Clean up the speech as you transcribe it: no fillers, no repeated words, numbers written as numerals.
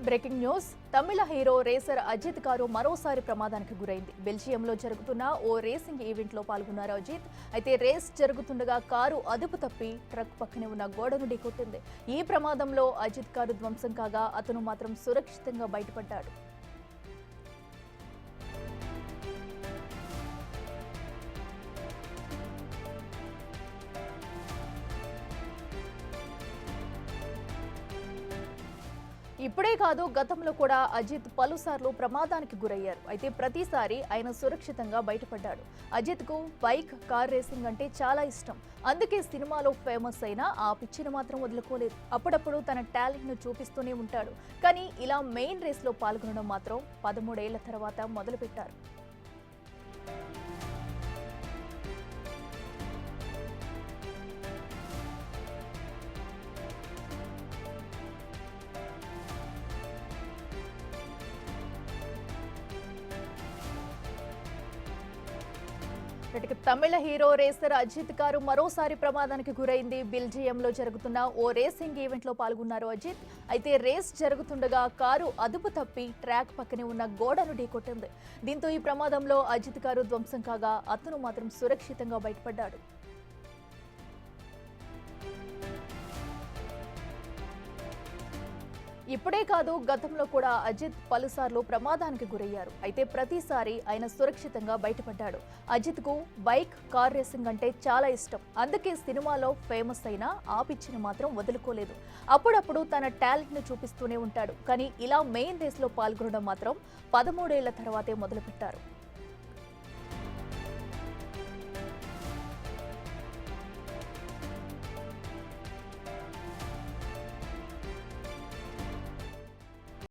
Breaking news. Tamil hero racer Ajith car మరోసారి ప్రమాదానికి గురైంది. బెల్జియంలో జరుగుతున్న ఓ రేసింగ్ ఈవెంట్ లో పాల్గొన్నారు అజిత్. అయితే రేస్ జరుగుతుండగా కారు అదుపు తప్పి ట్రక్ పక్కనే ఉన్న గోడను ఢీకొట్టింది. ఈ ప్రమాదంలో అజిత్ కారు ధ్వంసం కాగా అతను మాత్రం సురక్షితంగా బయటపడ్డాడు. ఇప్పుడే కాదు, గతంలో కూడా అజిత్ పలుసార్లు ప్రమాదానికి గురయ్యారు. అయితే ప్రతిసారి ఆయన సురక్షితంగా బయటపడ్డాడు. అజిత్ కు బైక్, కార్ రేసింగ్ అంటే చాలా ఇష్టం. అందుకే సినిమాలో ఫేమస్ అయినా ఆ పిచ్చిని మాత్రం వదులుకోలేదు. అప్పుడప్పుడు తన టాలెంట్ ను చూపిస్తూనే ఉంటాడు. కానీ ఇలా మెయిన్ రేస్ లో పాల్గొనడం మాత్రం 13 ఏళ్ల తర్వాత మొదలుపెట్టారు. తమిళ హీరో రేసర్ అజిత్ కారు మరోసారి ప్రమాదానికి గురైంది. బెల్జియంలో జరుగుతున్న ఓ రేసింగ్ ఈవెంట్ లో పాల్గొన్నారు అజిత్. అయితే రేస్ జరుగుతుండగా కారు అదుపు తప్పి ట్రాక్ పక్కనే ఉన్న గోడను ఢీకొట్టింది. దీంతో ఈ ప్రమాదంలో అజిత్ కారు ధ్వంసం కాగా అతను మాత్రం సురక్షితంగా బయటపడ్డాడు. ఇప్పుడే కాదు, గతంలో కూడా అజిత్ పలుసార్లు ప్రమాదానికి గురయ్యారు. అయితే ప్రతిసారి ఆయన సురక్షితంగా బయటపడ్డాడు. అజిత్ కు బైక్, కార్ రేసింగ్ అంటే చాలా ఇష్టం. అందుకే సినిమాలో ఫేమస్ అయినా ఆ పిచ్చిని మాత్రం వదులుకోలేదు. అప్పుడప్పుడు తన టాలెంట్ ను చూపిస్తూనే ఉంటాడు. కానీ ఇలా మెయిన్ రేస్ లో పాల్గొనడం మాత్రం 13 ఏళ్ల తర్వాతే మొదలుపెట్టారు.